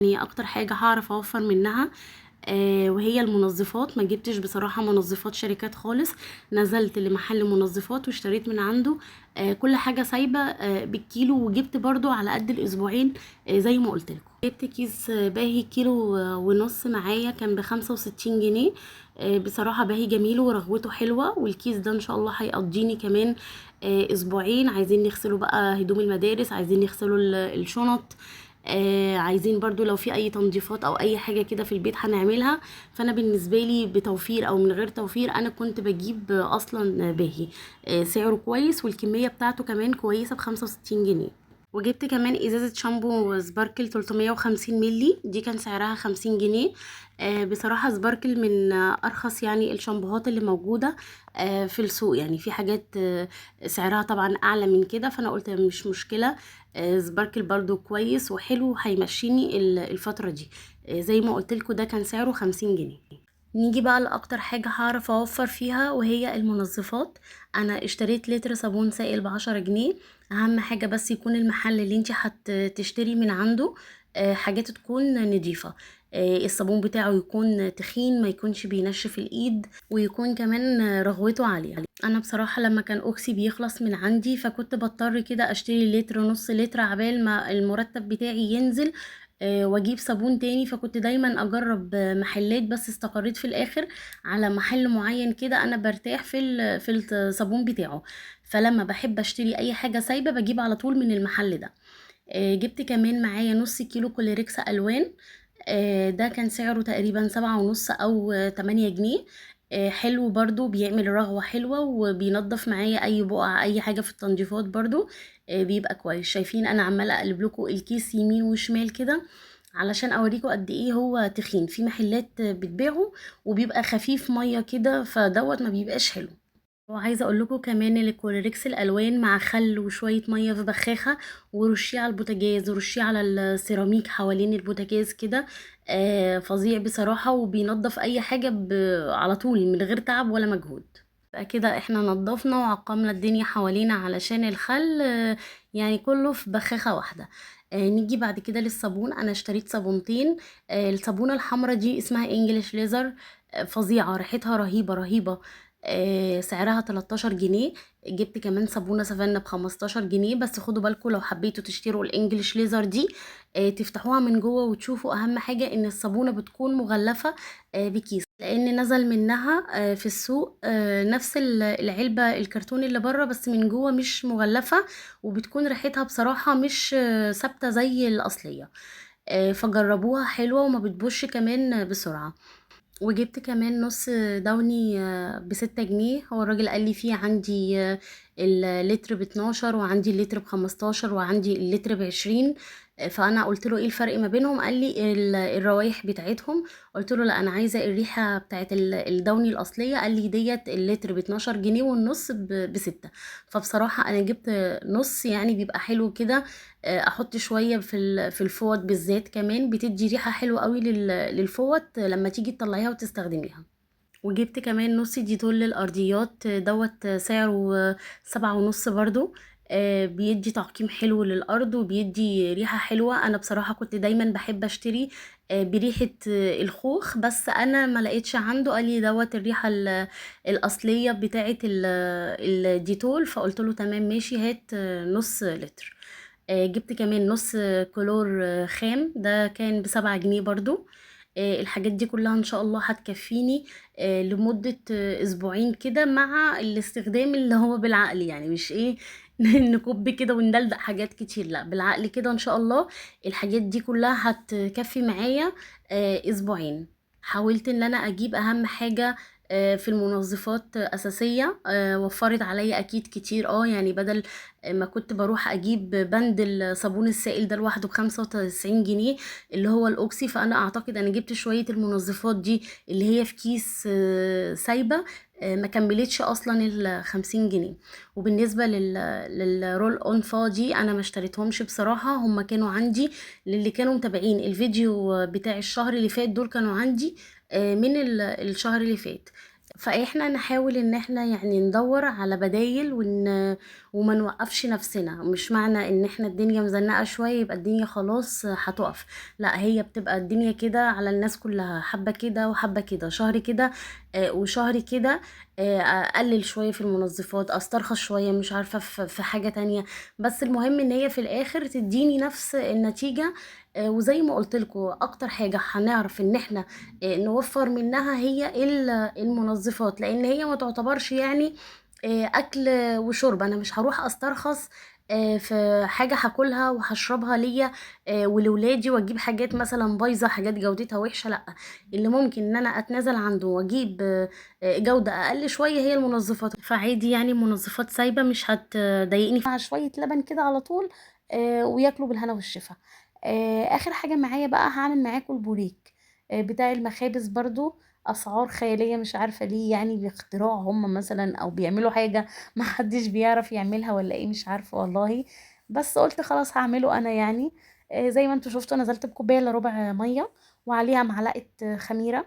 يعني اكتر حاجة هعرف اوفر منها وهي المنظفات. ما جبتش بصراحة منظفات شركات خالص، نزلت لمحل منظفات واشتريت من عنده كل حاجة سايبة بالكيلو، وجبت برضو على قد الاسبوعين زي ما قلت لكم. جبت كيس باهي كيلو ونص معايا، كان ب65 جنيه. بصراحة باهي جميل ورغوته حلوة، والكيس ده ان شاء الله هيقضيني كمان اسبوعين. عايزين نغسله بقى هدوم المدارس، عايزين نغسله الشنط، عايزين برضو لو في اي تنظيفات او اي حاجة كده في البيت هنعملها. فانا بالنسبة لي بتوفير او من غير توفير انا كنت بجيب اصلا باهي. سعره كويس والكمية بتاعته كمان كويسة ب65 جنيه. وجبت كمان ازازة شامبو سباركل 350 ملي، دي كان سعرها 50 جنيه. بصراحة سباركل من ارخص يعني الشامبوهات اللي موجودة في السوق. يعني في حاجات سعرها طبعا اعلى من كده، فانا قلت مش مشكلة. سباركل برضو كويس وحلو، هيمشيني الفترة دي. زي ما قلت لكم ده كان سعره 50 جنيه. نيجي بقى لأكتر حاجة هعرف أوفر فيها وهي المنظفات. أنا اشتريت لتر صابون سائل ب10 جنيه. أهم حاجة بس يكون المحل اللي انتي هتشتري من عنده حاجات تكون نضيفة. الصابون بتاعه يكون تخين، ما يكونش بينشف الإيد، ويكون كمان رغوته عالية. أنا بصراحة لما كان أوكسي بيخلص من عندي فكنت بضطر كده أشتري لتر نص لتر عبال ما المرتب بتاعي ينزل واجيب صابون تاني. فكنت دايما اجرب محلات، بس استقريت في الاخر على محل معين كده انا برتاح في الصابون بتاعه. فلما بحب اشتري اي حاجة سايبة بجيب على طول من المحل ده. جبت كمان معايا نص كيلو كوليريكس الوان. ده كان سعره تقريبا 7 ونص او 8 جنيه. حلو برضو، بيعمل رغوة حلوة وبينضف معايا اي بقع اي حاجة في التنظيفات برضو. بيبقى كويس. شايفين انا عمالة اقلب لكم الكيس يمين وشمال كده علشان اوريكم قد ايه هو تخين. في محلات بتبيعه وبيبقى خفيف مية كده، فدوت ما بيبقاش حلو. وعايزه اقول لكم كمان ان الكولوريكس الالوان مع خل وشويه ميه في بخاخه، ورشيه على البوتاجاز ورشيه على السيراميك حوالين البوتاجاز كده. فظيع بصراحه، وبينضف اي حاجه على طول من غير تعب ولا مجهود. بقى كده احنا نضفنا وعقمنا الدنيا حوالينا علشان الخل يعني كله في بخاخه واحده. نيجي بعد كده للصابون. انا اشتريت صابونتين. الصابونه الحمرا دي اسمها انجليش ليزر. فظيعه، ريحتها رهيبه رهيبه. سعرها 13 جنيه. جبت كمان صابونة سافانا ب15 جنيه. بس خدوا بالكم لو حبيتوا تشتروا الانجليش ليزر دي تفتحوها من جوه وتشوفوا اهم حاجة ان الصابونة بتكون مغلفة بكيس، لان نزل منها في السوق نفس العلبة الكرتون اللي بره، بس من جوه مش مغلفة، وبتكون ريحتها بصراحة مش ثابتة زي الأصلية. فجربوها حلوة وما بتبوش كمان بسرعة. وجبت كمان نص دوني ب6 جنيه. هو الراجل قال لي فيه عندي اللتر ب12، وعندي اللتر ب15، وعندي اللتر ب20. فانا قلت له ايه الفرق ما بينهم؟ قال لي الروايح بتاعتهم. قلت له لا، انا عايزه الريحه بتاعت الدوني الاصليه. قال لي ديت اللتر ب12 جنيه والنص ب6. فبصراحه انا جبت نص، يعني بيبقى حلو كده. احط شويه في الفوط بالذات، كمان بتدي ريحه حلوه قوي للفوط لما تيجي تطلعيها وتستخدميها. وجبت كمان نص ديتول للأرضيات. دوت سعره 7 ونص برضو. بيدي تعقيم حلو للأرض وبيدي ريحة حلوة. أنا بصراحة كنت دايما بحب أشتري بريحة الخوخ، بس أنا ما لقيتش عنده. قال لي دوت الريحة الأصلية بتاعة الديتول. فقلت له تمام ماشي، هات نص لتر. جبت كمان نص كلور خام، ده كان ب7 جنيه برضو. الحاجات دي كلها ان شاء الله هتكفيني لمدة اسبوعين كده، مع الاستخدام اللي هو بالعقل، يعني مش ايه نكب كده وندلدق حاجات كتير، لا بالعقل كده ان شاء الله. الحاجات دي كلها هتكفي معايا اسبوعين. حاولت ان انا اجيب اهم حاجة في المنظفات اساسية. وفرت عليا اكيد كتير. يعني بدل ما كنت بروح اجيب بند الصابون السائل ده لوحده ب95 جنيه اللي هو الاوكسي، فانا اعتقد انا جبت شوية المنظفات دي اللي هي في كيس سايبة ما كملتش اصلا ال50 جنيه. وبالنسبة للرول اون فاضي انا ما اشتريتهمش بصراحة. هم كانوا عندي، للي كانوا متابعين الفيديو بتاع الشهر اللي فات، دول كانوا عندي من الشهر اللي فات. فاحنا نحاول ان احنا يعني ندور على بدايل وما نوقفش نفسنا. مش معنى ان احنا الدنيا مزنقة شوية يبقى الدنيا خلاص هتقف. لا، هي بتبقى الدنيا كده على الناس كلها، حبة كده وحبة كده، شهر كده وشهر كده. اقلل شوية في المنظفات، استرخص شوية مش عارفة في حاجة تانية. بس المهم ان هي في الاخر تديني نفس النتيجة. وزي ما قلت لكم، اكتر حاجة هنعرف ان احنا نوفر منها هي المنظفات، لان هي ما تعتبرش يعني اكل وشرب. انا مش هروح استرخص في حاجة هاكلها وهشربها ليا ولولادي، واجيب حاجات مثلا بايظة، حاجات جودتها وحشة. لا، اللي ممكن ان انا اتنازل عنده واجيب جودة اقل شوية هي المنظفات. فعادي يعني منظفات سايبة مش هتضايقني، مع شوية لبن كده على طول وياكلوا بالهنا والشفا. اخر حاجة معايا بقى هعمل معاكم البوريك بتاع المخابز برضو. اسعار خيالية، مش عارفة ليه، يعني باختراع هم مثلا او بيعملوا حاجة ما حدش بيعرف يعملها ولا ايه، مش عارفة والله. بس قلت خلاص هعمله انا يعني. زي ما انتوا شفتوا نزلت بكوباية الا ربع مية، وعليها معلقة خميرة،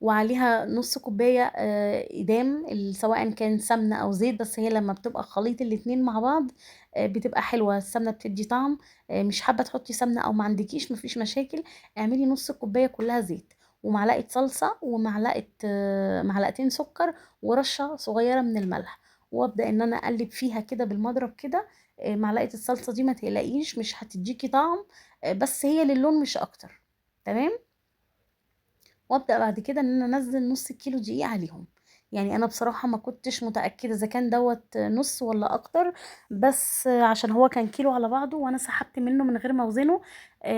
وعليها نص كوباية إدام، سواء كان سمنة أو زيت. بس هي لما بتبقى خليط الاتنين مع بعض بتبقى حلوة. السمنة بتدي طعم. مش حابة تحطي سمنة أو ما عندكيش مفيش مشاكل، اعملي نص كوباية كلها زيت، ومعلقة صلصة، ومعلقة معلقتين سكر، ورشة صغيرة من الملح. وابدأ ان انا اقلب فيها كده بالمضرب كده. معلقة الصلصة دي ما تقلقيش مش هتديكي طعم، بس هي للون مش اكتر. تمام. وابدا بعد كده ان انا انزل نص كيلو دقيق عليهم. يعني انا بصراحه ما كنتش متاكده اذا كان دوت نص ولا اكتر، بس عشان هو كان كيلو على بعضه وانا سحبت منه من غير ما اوزنه.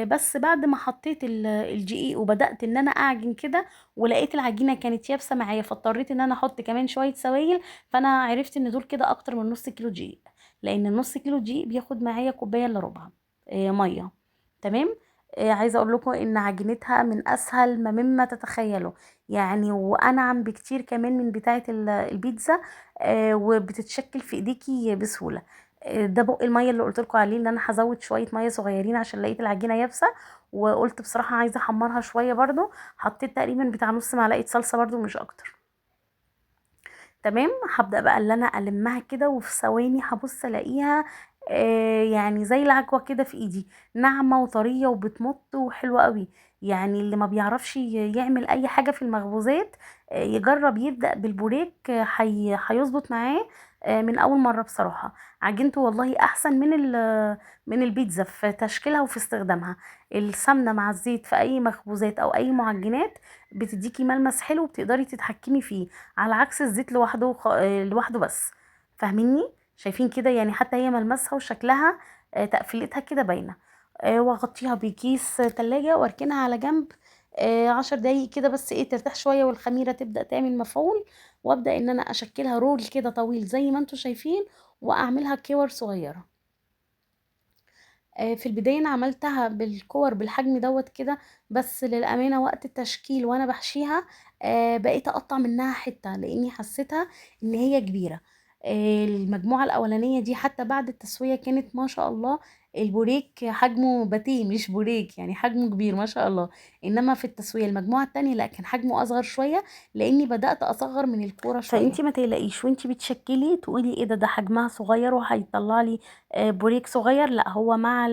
بس بعد ما حطيت الدقيق وبدات ان انا اعجن كده، ولقيت العجينه كانت يابسه معايا، فاضطريت ان انا احط كمان شويه سوائل. فانا عرفت ان دول كده اكتر من نص كيلو دقيق، لان النص كيلو دقيق بياخد معايا كوبايه الا ربع ميه. تمام. عايزه اقول لكم ان عجينتها من اسهل ما مما تتخيلوا، يعني وانعم بكتير كمان من بتاعه البيتزا. وبتتشكل في ايديكي بسهوله. ده بق الميه اللي قلت لكم عليه، ان انا هزود شويه ميه صغيرين عشان لقيت العجينه يابسه. وقلت بصراحه عايزه احمرها شويه برضو، حطيت تقريبا بتاع نص معلقه صلصه برضو مش اكتر. تمام. هبدأ بقى اللي انا المها كده، وفي ثواني هبص الاقيها يعني زي العجوة كده في ايدي، ناعمة وطرية وبتمط وحلوة قوي. يعني اللي ما بيعرفش يعمل اي حاجة في المخبوزات يجرب يبدأ بالبوريك. هيظبط معاه من اول مرة. بصراحة عجنته والله احسن من البيتزا في تشكيلها وفي استخدامها. السمنة مع الزيت في اي مخبوزات او اي معجنات بتديكي ملمس حلو، بتقدري تتحكمي فيه، على عكس الزيت لوحده لوحده بس. فاهميني؟ شايفين كده؟ يعني حتى هي ملمسها وشكلها تقفيلتها كده باينه. واغطيها بكيس تلاجة واركنها على جنب 10 دقايق كده، بس ايه ترتاح شويه والخميره تبدا تعمل مفعول. وابدا ان انا اشكلها رول كده طويل زي ما انتوا شايفين، واعملها كور صغيره. في البداية أنا عملتها بالكور بالحجم دوت كده، بس للأمانة وقت التشكيل وأنا بحشيها بقيت أقطع منها حتة لأني حسيتها إن هي كبيرة. المجموعة الأولانية دي حتى بعد التسوية كانت ما شاء الله. البوريك حجمه باتيه مش بوريك، يعني حجمه كبير ما شاء الله. إنما في التسوية المجموعة التانية لا، كان حجمه أصغر شوية، لأني بدأت أصغر من الكورة شوية. فأنتي ما تقلقيش وانتي بتشكلي تقولي ايه ده حجمها صغير وهيطلع لي بوريك صغير. لا، هو مع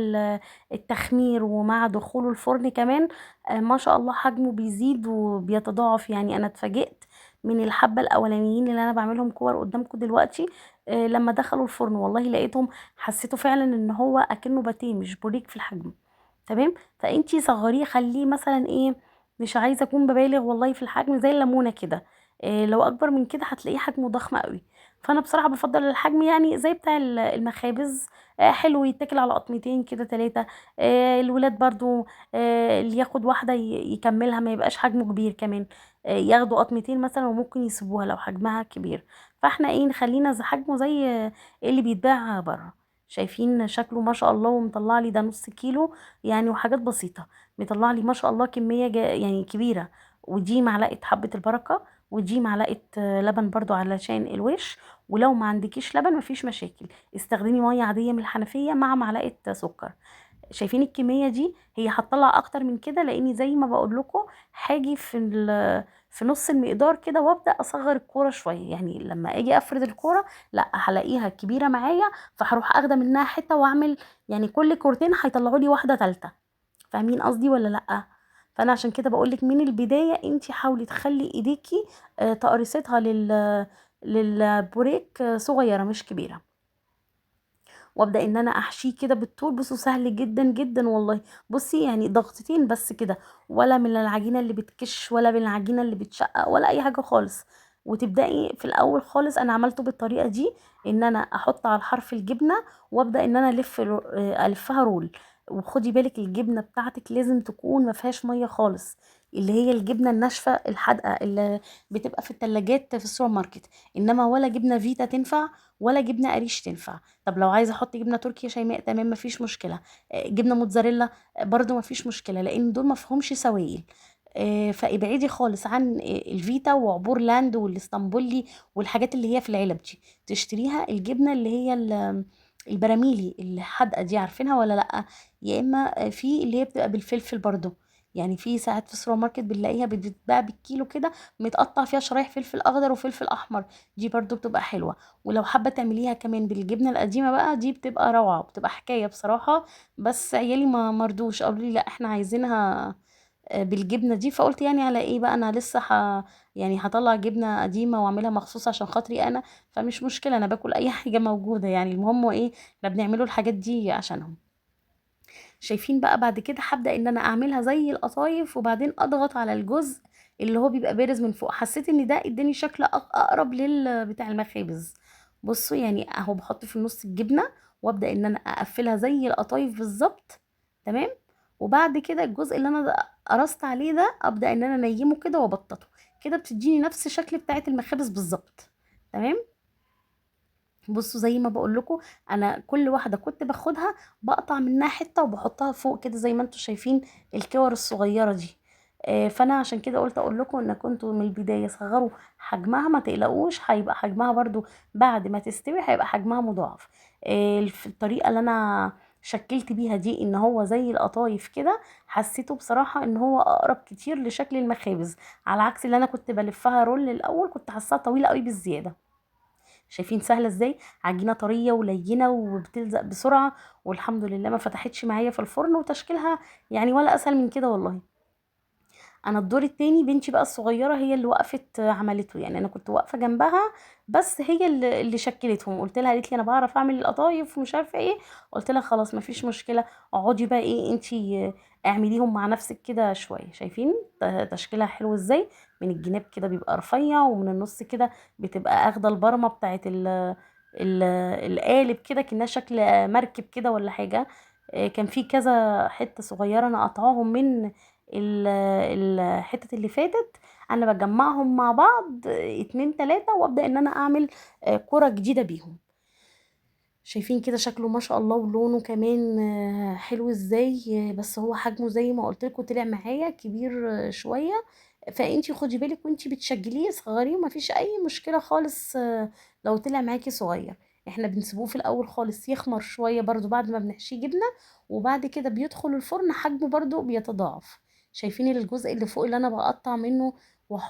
التخمير ومع دخوله الفرن كمان ما شاء الله حجمه بيزيد وبيتضاعف. يعني انا اتفاجئت من الحبة الاولانيين اللي انا بعملهم كور قدامكم دلوقتي. لما دخلوا الفرن والله لقيتهم، حسيته فعلا ان هو اكنه باتيه مش بوريك في الحجم. تمام. فانتي صغريه خليه مثلا ايه، مش عايزه اكون ببالغ والله في الحجم، زي الليمونه كده. لو اكبر من كده هتلاقيه حجمه ضخم قوي. فانا بصراحه بفضل الحجم يعني زي بتاع المخابز. حلو يتاكل على قطمتين كده 3. الولاد برضو اللي ياخد واحده يكملها، ما يبقاش حجمه كبير كمان. ياخدوا قطمتين مثلا وممكن يسيبوها لو حجمها كبير. فاحنا ايه نخلينا حجمه زي اللي بيتباع بره. شايفين شكله ما شاء الله، ومطلع لي ده نص كيلو يعني، وحاجات بسيطة. مطلع لي ما شاء الله كمية يعني كبيرة. ودي معلقة حبة البركة، ودي معلقة لبن برضو علشان الوش. ولو ما عندكيش لبن مفيش مشاكل، استخدمي مية عادية من الحنفية مع معلقة سكر. شايفين الكميه دي؟ هي هتطلع اكتر من كده، لاني زي ما بقول لكم هاجي في نص المقدار كده وابدا اصغر الكوره شويه. يعني لما اجي افرد الكوره لا هلاقيها كبيره معايا، فهروح اخده منها حته واعمل، يعني كل كورتين هيطلعوا لي واحده تالته. فاهمين قصدي ولا لا؟ فانا عشان كده بقولك من البدايه انت حاولي تخلي ايديكي تقرصتها للبوريك صغيره مش كبيره، وابدا ان انا احشيه كده بالطول. بصوا سهل جدا جدا والله. بصي يعني ضغطتين بس كده، ولا من العجينه اللي بتكش ولا من العجينه اللي بتشقق ولا اي حاجه خالص. وتبداي في الاول خالص، انا عملته بالطريقه دي، ان انا احط على الحرف الجبنه وابدا ان انا الفها رول. وخدي بالك الجبنه بتاعتك لازم تكون ما فيهاش ميه خالص، اللي هي الجبنه الناشفه الحادقه اللي بتبقى في التلاجات في السوبر ماركت. انما ولا جبنه فيتا تنفع ولا جبنه قريش تنفع. طب لو عايزه احط جبنه تركي يا شيماء تمام مفيش مشكله. جبنه موتزاريلا برضو مفيش مشكله، لان دول مفهومش سوائل. فابعدي خالص عن الفيتا وعبور لاند والاسطنبولي والحاجات اللي هي في العلب دي. تشتريها الجبنه اللي هي البراميلي الحادقه دي، عارفينها ولا لا؟ يا اما في اللي هي بتبقى بالفلفل برضو. يعني في ساعات في السوبر ماركت بنلاقيها بتتباع بالكيلو كده، متقطع فيها شرايح فلفل اخضر وفلفل احمر. دي برضو بتبقى حلوه. ولو حابه تعمليها كمان بالجبنه القديمه بقى، دي بتبقى روعه، بتبقى حكايه بصراحه. بس عيالي ما مرضوش، قالوا لي لا احنا عايزينها بالجبنه دي. فقلت يعني على ايه بقى، انا لسه يعني هطلع جبنه قديمه واعملها مخصوص عشان خاطري انا. فمش مشكله، انا باكل اي حاجه موجوده، يعني المهم هو ايه، احنا بنعمله الحاجات دي عشانهم. شايفين بقى بعد كده هبدأ ان انا اعملها زي القطايف، وبعدين اضغط على الجزء اللي هو بيبقى بارز من فوق. حسيت ان ده اداني شكل اقرب بتاع المخابز. بصوا يعني اهو بحط في النص الجبنة، وابدأ ان انا اقفلها زي القطايف بالظبط. تمام. وبعد كده الجزء اللي انا قرصت عليه ده ابدأ ان انا انيمه كده وابططه. كده بتديني نفس الشكل بتاعت المخابز بالظبط. تمام. بصوا زي ما بقول لكم، انا كل واحده كنت باخدها بقطع منها حته وبحطها فوق كده زي ما انتم شايفين الكور الصغيره دي. فانا عشان كده قلت اقول لكم ان كنتوا من البدايه صغروا حجمها، ما تقلقوش هيبقى حجمها برضو بعد ما تستوي هيبقى حجمها مضاعف. في الطريقه اللي انا شكلت بيها دي ان هو زي القطايف كده، حسيته بصراحه ان هو اقرب كتير لشكل المخابز، على عكس اللي انا كنت بلفها رول الاول كنت حاساها طويله قوي بالزياده. شايفين سهله ازاي؟ عجينه طريه ولينه وبتلزق بسرعه، والحمد لله ما فتحتش معايا في الفرن، وتشكيلها يعني ولا اسهل من كده والله. انا الدور التاني بنتي بقى الصغيره هي اللي وقفت عملته، يعني انا كنت واقفه جنبها بس هي اللي شكلتهم. قلت لها، قالت لي انا بعرف اعمل القطايف ومش عارفه ايه. قلت لها خلاص مفيش مشكله، اقعدي بقى ايه انتي اعمليهم مع نفسك كده شويه. شايفين تشكيلها حلو ازاي؟ من الجناب كده بيبقى رفيع، ومن النص كده بتبقى اخده البرمه بتاعت ال- القالب كده كأنها شكل مركب كده ولا حاجه. كان في كذا حته صغيره انا قطعاهم من الحتت اللي فاتت. انا بجمعهم مع بعض اتنين تلاتة، وابدأ ان انا اعمل كرة جديدة بيهم. شايفين كده شكله ما شاء الله، ولونه كمان حلو ازاي. بس هو حجمه زي ما قلت لكم طلع معايا كبير شوية. فانتي خدي بالك وانتي بتشجليه صغيريه، ومفيش اي مشكلة خالص لو طلع معاكي صغير. احنا بنسيبوه في الاول خالص يخمر شوية برضو بعد ما بنحشيه جبنة، وبعد كده بيدخل الفرن حجمه برضو بيتضاعف. شايفين الجزء اللي فوق اللي انا بقطع منه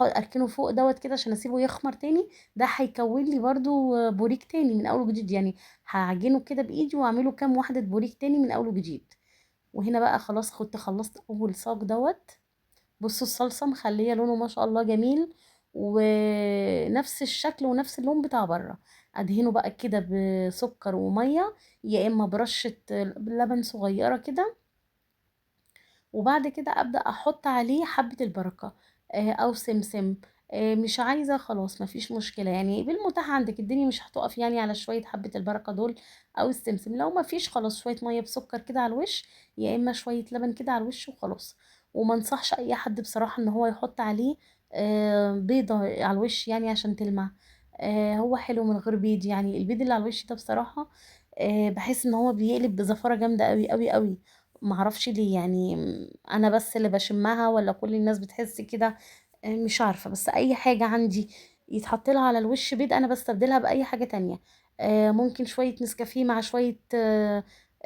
اركنه فوق دوت كده عشان اسيبه يخمر تاني؟ ده هيكون لي برضو بوريك تاني من اول وجديد. يعني هعجنه كده بايدي واعمله كام واحده بوريك تاني من اول وجديد. وهنا بقى خلاص كنت خلصت اول صاج دوت. بصوا الصلصه مخليه لونه ما شاء الله جميل، ونفس الشكل ونفس اللون بتاع بره. ادهنه بقى كده بسكر وميه، يا اما برشه لبن صغيره كده. وبعد كده ابدا احط عليه حبه البركه او سمسم. مش عايزه خلاص مفيش مشكله، يعني بالمتاح عندك الدنيا مش هتقف يعني على شويه حبه البركه دول او السمسم. لو مفيش خلاص شويه ميه بسكر كده على الوش، يا اما شويه لبن كده على الوش وخلاص. وما انصحش اي حد بصراحه ان هو يحط عليه بيضه على الوش يعني عشان تلمع. هو حلو من غير بيض، يعني البيض اللي على الوش ده بصراحه بحس ان هو بيقلب بزفاره جامده قوي قوي قوي. معرفش ليه يعني، انا بس اللي بشمها ولا كل الناس بتحس كده؟ مش عارفة. بس اي حاجة عندي يتحط لها على الوش بيض انا بستبدلها باي حاجة تانية. ممكن شوية نسكافيه مع شوية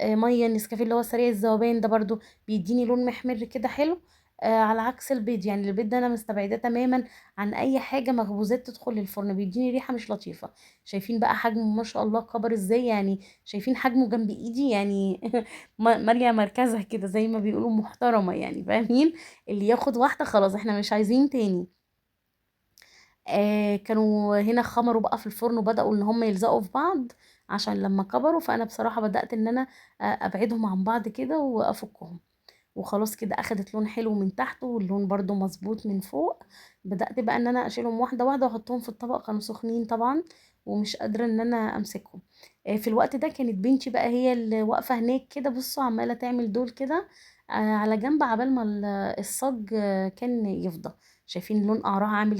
ميه النسكافيه اللي هو سريع الذوبان ده برضو بيديني لون محمر كده حلو. على عكس البيض، يعني البيض ده انا مستبعداه تماما عن اي حاجه مخبوزات تدخل الفرن، بيديني ريحه مش لطيفه. شايفين بقى حجمه ما شاء الله كبر ازاي، يعني شايفين حجمه جنب ايدي يعني ماليه مركزها كده زي ما بيقولوا، محترمه يعني، فاهمين؟ اللي ياخد واحده خلاص احنا مش عايزين تاني. كانوا هنا خمروا بقى في الفرن وبدأوا ان هم يلزقوا في بعض عشان لما كبروا، فانا بصراحة بدأت ان انا ابعدهم عن بعض كده وافكهم. وخلاص كده اخدت لون حلو من تحت واللون برضو مظبوط من فوق. بدأت بقى ان انا اشيلهم واحدة واحدة واحطهم في الطبق، كانوا سخنين طبعا ومش قادرة ان انا امسكهم. في الوقت ده كانت بنتي بقى هي اللي واقفة هناك كده، بصوا عمالة تعمل دول كده على جنب عبال ما الصاج كان يفضى. شايفين لون قعرها عامل